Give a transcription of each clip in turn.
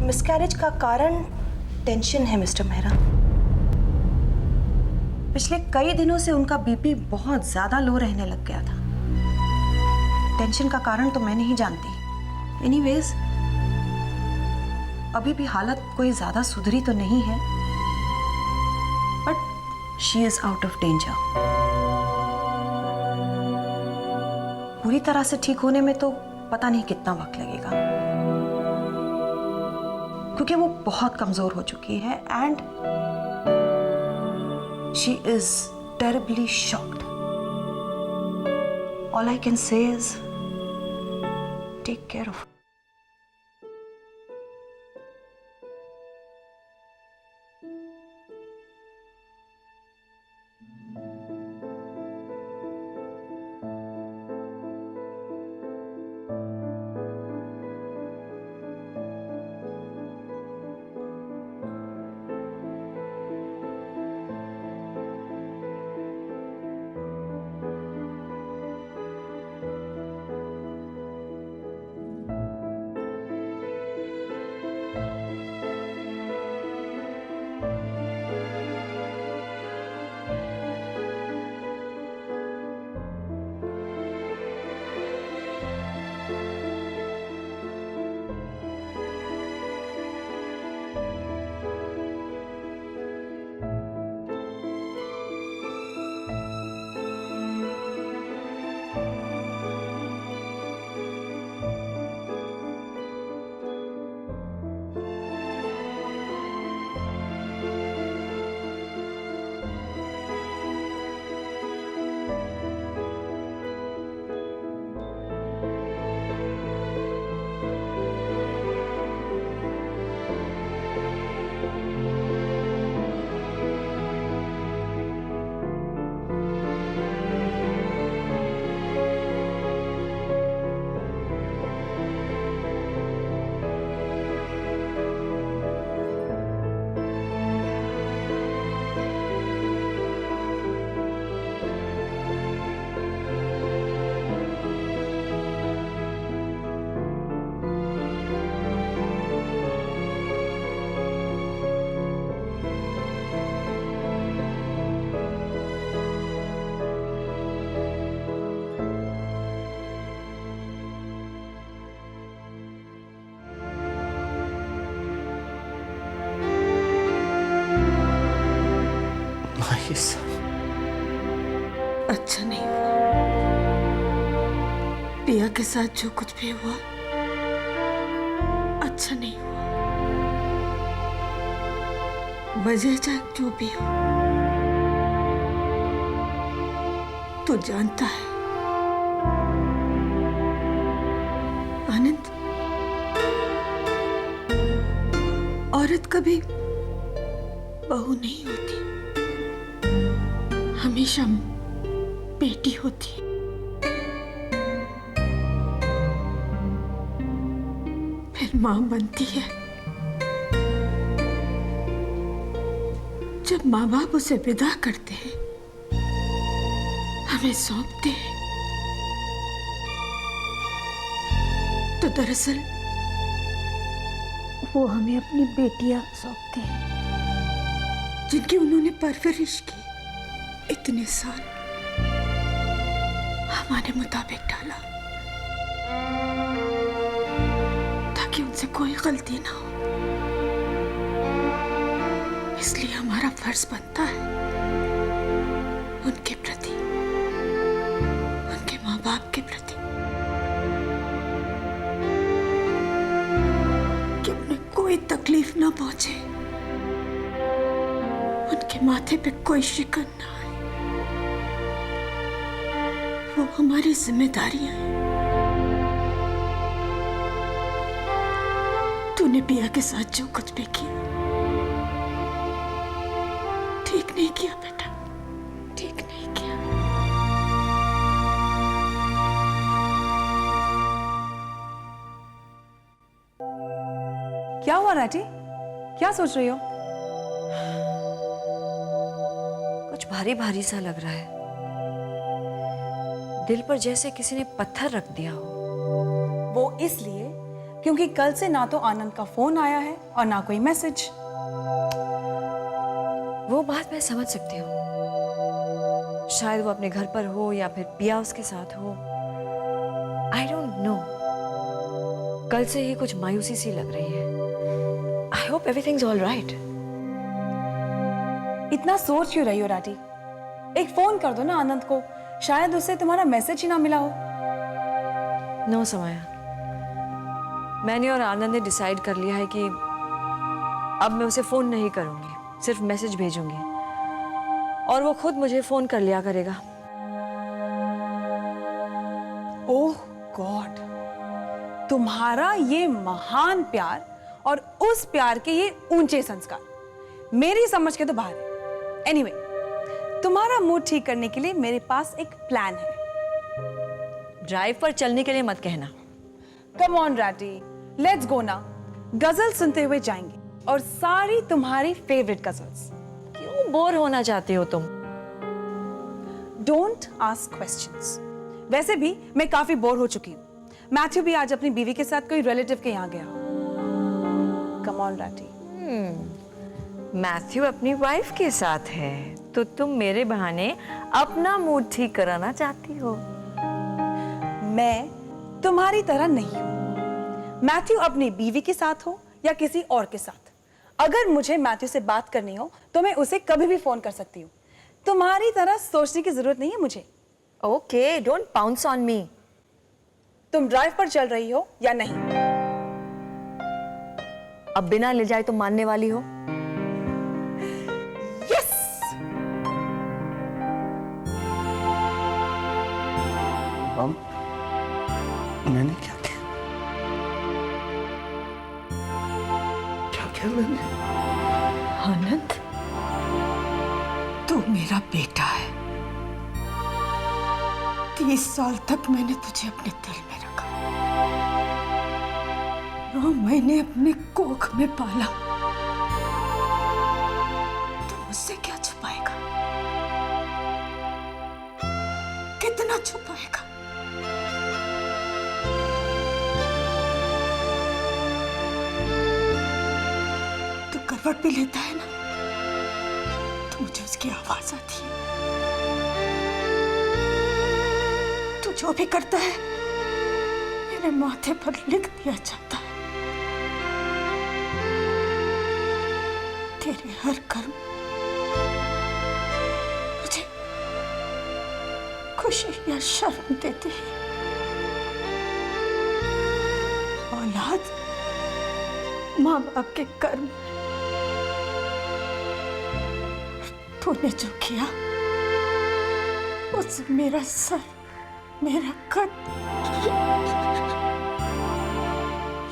Miscarriage का कारण tension है मिस्टर मेहरा। पिछले कई दिनों से उनका बीपी बहुत ज्यादा लो रहने लग गया था। टेंशन का कारण तो मैं नहीं जानती। एनीवेज, अभी भी हालत कोई ज्यादा सुधरी तो नहीं है, but she is out of danger. पूरी तरह से ठीक होने में तो पता नहीं कितना वक्त लगेगा, क्योंकि वो बहुत कमजोर हो चुकी है and she is terribly shocked. All I can say is take care of. अच्छा नहीं हुआ। पिया के साथ जो कुछ भी हुआ अच्छा नहीं हुआ। वजह चाहे जो भी हो, तू जानता है आनंद, औरत कभी बहू नहीं होती, हमेशा बेटी होती है। फिर मां बनती है जब माँ बाप उसे विदा करते हैं, हमें सौंपते हैं, तो दरअसल वो हमें अपनी बेटियां सौंपते हैं, जिनकी उन्होंने परवरिश की, इतने साल हमारे मुताबिक डाला ताकि उनसे कोई गलती ना हो। इसलिए हमारा फर्ज बनता है उनके प्रति, उनके माँ बाप के प्रति, कि उन्हें कोई तकलीफ ना पहुंचे, उनके माथे पे कोई शिकन ना आए। वो हमारी जिम्मेदारियां हैं। तूने पिया के साथ जो कुछ भी किया ठीक नहीं किया बेटा, ठीक नहीं किया। क्या हुआ राठी? क्या सोच रही हो? कुछ भारी भारी सा लग रहा है, दिल पर जैसे किसी ने पत्थर रख दिया हो। वो इसलिए क्योंकि कल से ना तो आनंद का फोन आया है और ना कोई मैसेज। वो बात मैं समझ सकती हूँ, शायद वो अपने घर पर हो या फिर पिया उसके साथ हो। I don't know. कल से ही कुछ मायूसी सी लग रही है। I hope everything's all right. इतना सोच क्यों रही हो राठी? एक फोन कर दो ना आनंद को, शायद उसे तुम्हारा मैसेज ही ना मिला हो। नो समया, मैंने और आनंद ने डिसाइड कर लिया है कि अब मैं उसे फोन नहीं करूंगी, सिर्फ मैसेज भेजूंगी और वो खुद मुझे फोन कर लिया करेगा। ओह गॉड, तुम्हारा ये महान प्यार और उस प्यार के ये ऊंचे संस्कार मेरी समझ के तो बाहर है। एनीवे, तुम्हारा मूड ठीक करने के लिए मेरे पास एक प्लान है। ड्राइव पर चलने के लिए मत कहना। कम ऑन राटी, लेट्स गो ना। गजल सुनते हुए जाएंगे और सारी तुम्हारी फेवरेट गजल्स। क्यों बोर होना चाहती हो तुम? Don't ask questions. वैसे भी मैं काफी बोर हो चुकी हूँ। मैथ्यू भी आज अपनी बीवी के साथ कोई रिलेटिव के यहाँ गया। कम ऑन राटी। मैथ्यू अपनी वाइफ के साथ है, तो तुम मेरे बहाने अपना मूड ठीक कराना चाहती हो। मैं तुम्हारी तरह नहीं हूं। मैथ्यू अपनी बीवी के साथ हो या किसी और के साथ, अगर मुझे मैथ्यू से बात करनी हो तो मैं उसे कभी भी फोन कर सकती हूँ। तुम्हारी तरह सोचने की जरूरत नहीं है मुझे। Okay, don't pounce on me. तुम ड्राइव पर चल रही हो या नहीं? अब बिना ले जाए तो मानने वाली हो? यस। मम, मैंने क्या किया? क्या किया मैंने? आनंद, तू मेरा बेटा है। 30 साल तक मैंने तुझे अपने दिल में रखा, 9 महीने अपने कोख में पाला। तू मुझसे क्या छुपाएगा? कितना छुपाएगा? तू करवट भी लेता है ना, तो मुझे उसकी आवाज आती है। तू जो भी करता है मेरे माथे पर लिख दिया जाता है। तेरे हर कर्म मुझे खुशी या शर्म देती है। औलाद माँ बाप के कर्म। तूने जो किया उससे मेरा सर, मेरा कद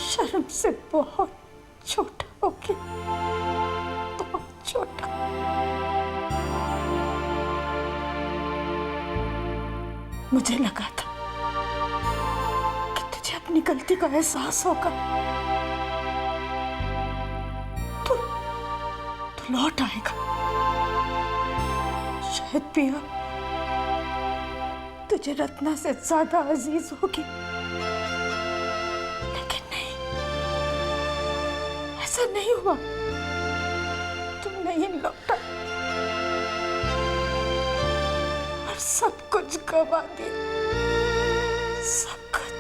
शर्म से बहुत छोटा हो गया, बहुत छोटा। मुझे लगा था कि तुझे अपनी गलती का एहसास होगा, तू लौट आएगा। शायद पिया तुझे रत्ना से ज्यादा अजीज होगी, लेकिन नहीं, ऐसा नहीं हुआ। तुम नहीं लौटा और सब कुछ गवा दिया, सब कुछ।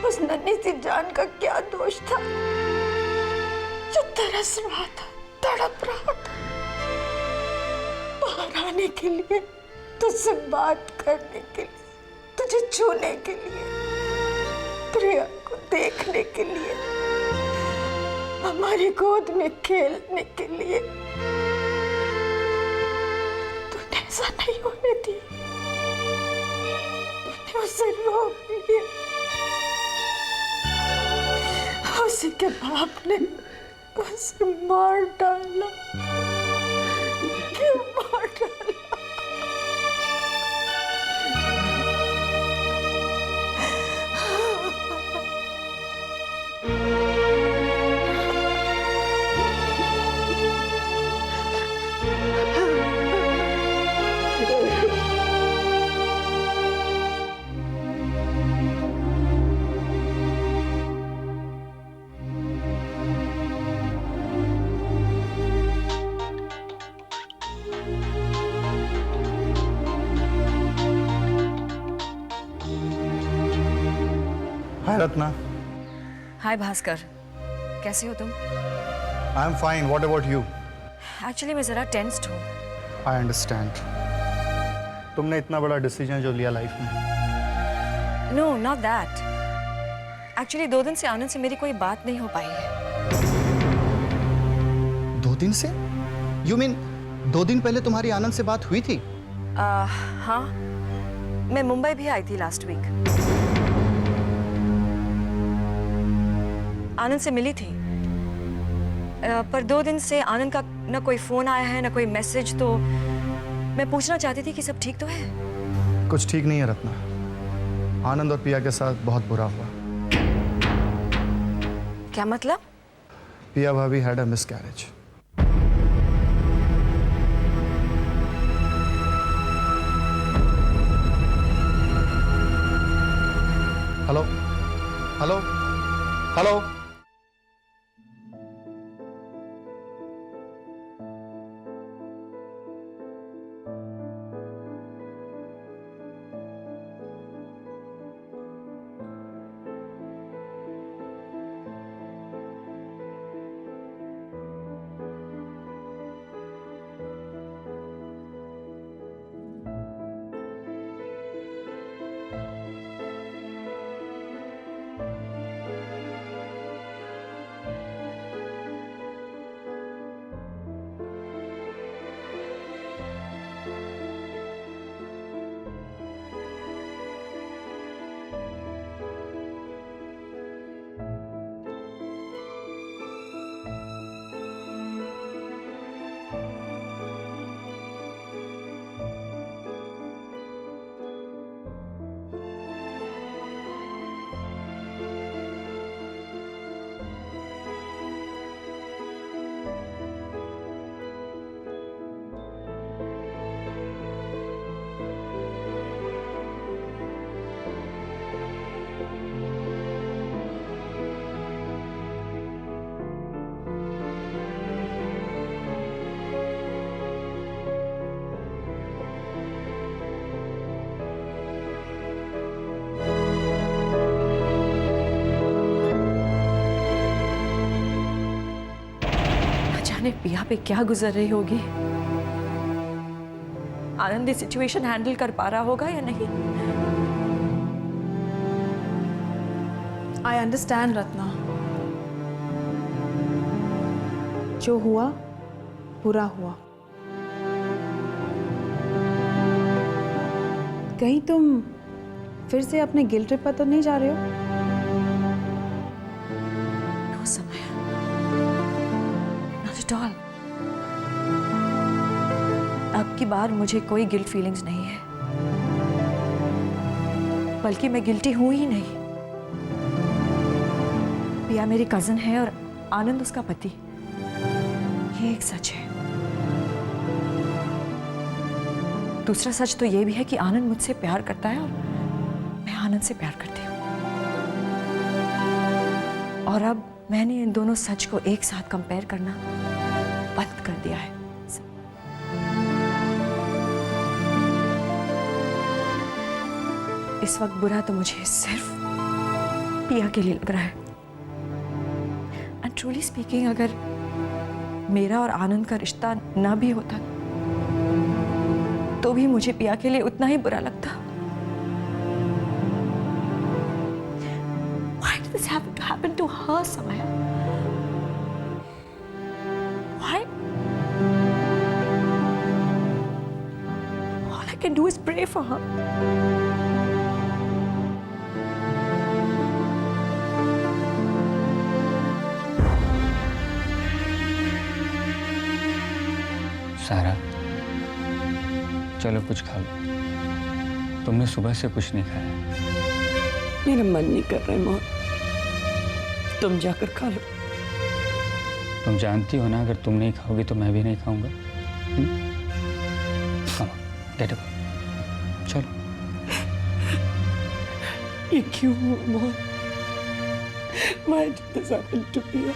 उस नन्ही सी जान का क्या दोष था जो तरस रहा था, तड़प रहा था बाहर आने के लिए, तुझसे बात करने के लिए, तुझे छूने के लिए, प्रिया को देखने के लिए, हमारी गोद में खेलने के लिए। तूने ऐसा नहीं होने दिया, तूने उसे रोक लिया। उसी के बाप ने उसे मार डाला। क्यों मार डाला? हाय रत्ना। हाय भास्कर, कैसे हो तुम? I am fine, what about you? Actually मैं ज़रा टेंस्ड हूँ। I understand. तुमने इतना बड़ा डिसीजन जो लिया लाइफ में। No, not that. एक्चुअली 2 दिन से आनंद से मेरी कोई बात नहीं हो पाई है। 2 दिन से? यू मीन 2 दिन पहले तुम्हारी आनंद से बात हुई थी? हाँ, मैं मुंबई भी आई थी लास्ट वीक। आनंद से मिली थी, पर 2 दिन से आनंद का न कोई फोन आया है न कोई मैसेज। तो मैं पूछना चाहती थी कि सब ठीक तो है? कुछ ठीक नहीं है रत्ना। आनंद और पिया के साथ बहुत बुरा हुआ। क्या मतलब? पिया भाभी had a miscarriage. Hello hello hello. पिया पे क्या गुजर रही होगी? आनंद इस सिचुएशन हैंडल कर पा रहा होगा या नहीं? I understand Ratna. जो हुआ बुरा हुआ। कहीं तुम फिर से अपने गिल्ट ट्रिप पर तो नहीं जा रहे हो? नो समय, नॉट एट ऑल। अब की बार मुझे कोई गिल्ट फीलिंग्स नहीं है, बल्कि मैं गिल्टी हूं ही नहीं। पिया मेरी कजन है और आनंद उसका पति, ये एक सच है। दूसरा सच तो ये भी है कि आनंद मुझसे प्यार करता है और मैं आनंद से प्यार करती हूँ। और अब मैंने इन दोनों सच को एक साथ कंपेयर करना बंद कर दिया है। इस वक्त बुरा तो मुझे सिर्फ पिया के लिए लग रहा है। एंड ट्रूली स्पीकिंग, अगर मेरा और आनंद का रिश्ता ना भी होता तो भी मुझे पिया के लिए उतना ही बुरा लगता। Why did this have to happen to her, Samaya? Why? All I can do is pray for her. सारा, चलो कुछ खा लो। तुमने सुबह से कुछ नहीं खाया। मेरा मन नहीं कर रहा है मोहन, तुम जाकर खा लो। तुम जानती हो ना, अगर तुम नहीं खाओगी तो मैं भी नहीं खाऊंगा। गेट अप, चलो। ये क्यों हुआ Mohan? Why did this happen to Priya?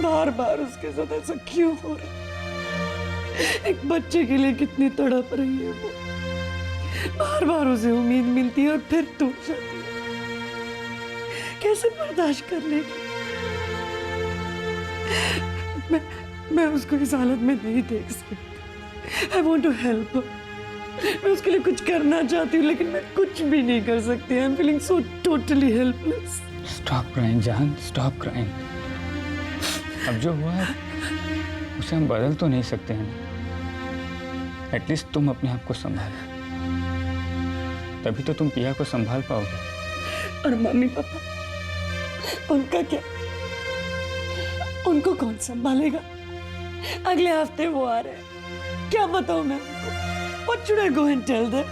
बार बार उसके साथ ऐसा क्यों हो रहा है? एक बच्चे के लिए कितनी तड़प रही है वो। बार बार उसे उम्मीद मिलती है और फिर टूट जाती है। कैसे बर्दाश्त कर लेगी? मैं उसको इस हालत में नहीं देख सकती। I want to help. मैं उसके लिए कुछ करना चाहती हूँ लेकिन मैं कुछ भी नहीं कर सकती। I am feeling so totally helpless. Stop crying जान, स्टॉप क्राइंग। अब जो हुआ है उसे हम बदल तो नहीं सकते हैं ना। एटलीस्ट तुम अपने आप को संभालो, तभी तो तुम पिया को संभाल पाओगे। और मम्मी पापा, उनका क्या? उनको कौन संभालेगा? अगले हफ्ते वो आ रहे हैं, क्या बताऊं मैं उनको? What should I go and tell them?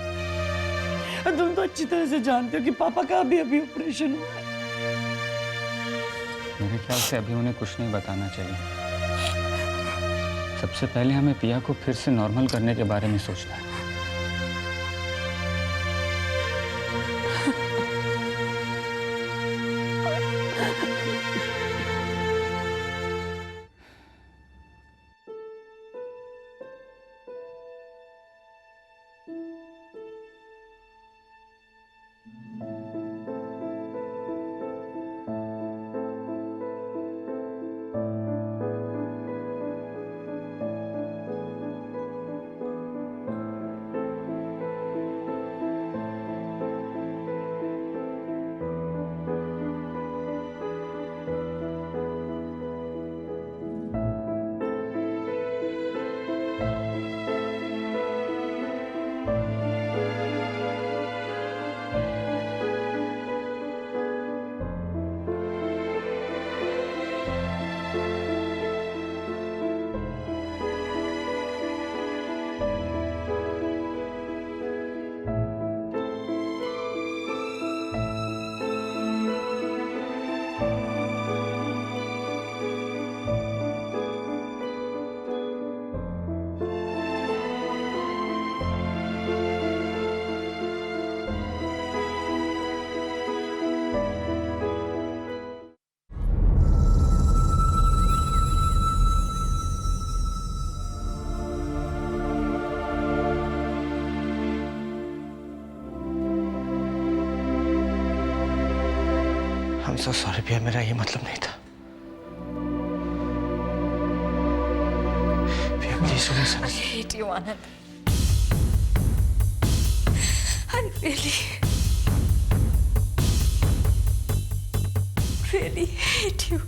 और तुम तो अच्छी तरह से जानते हो कि पापा का अभी ऑपरेशन हुआ है। मेरे ख्याल से अभी उन्हें कुछ नहीं बताना चाहिए। सबसे पहले हमें पिया को फिर से नॉर्मल करने के बारे में सोचना है। I'm so sorry पिया, मेरा ये मतलब नहीं था। पिया प्लीज सुनो। I hate you, Anand. I really hate you.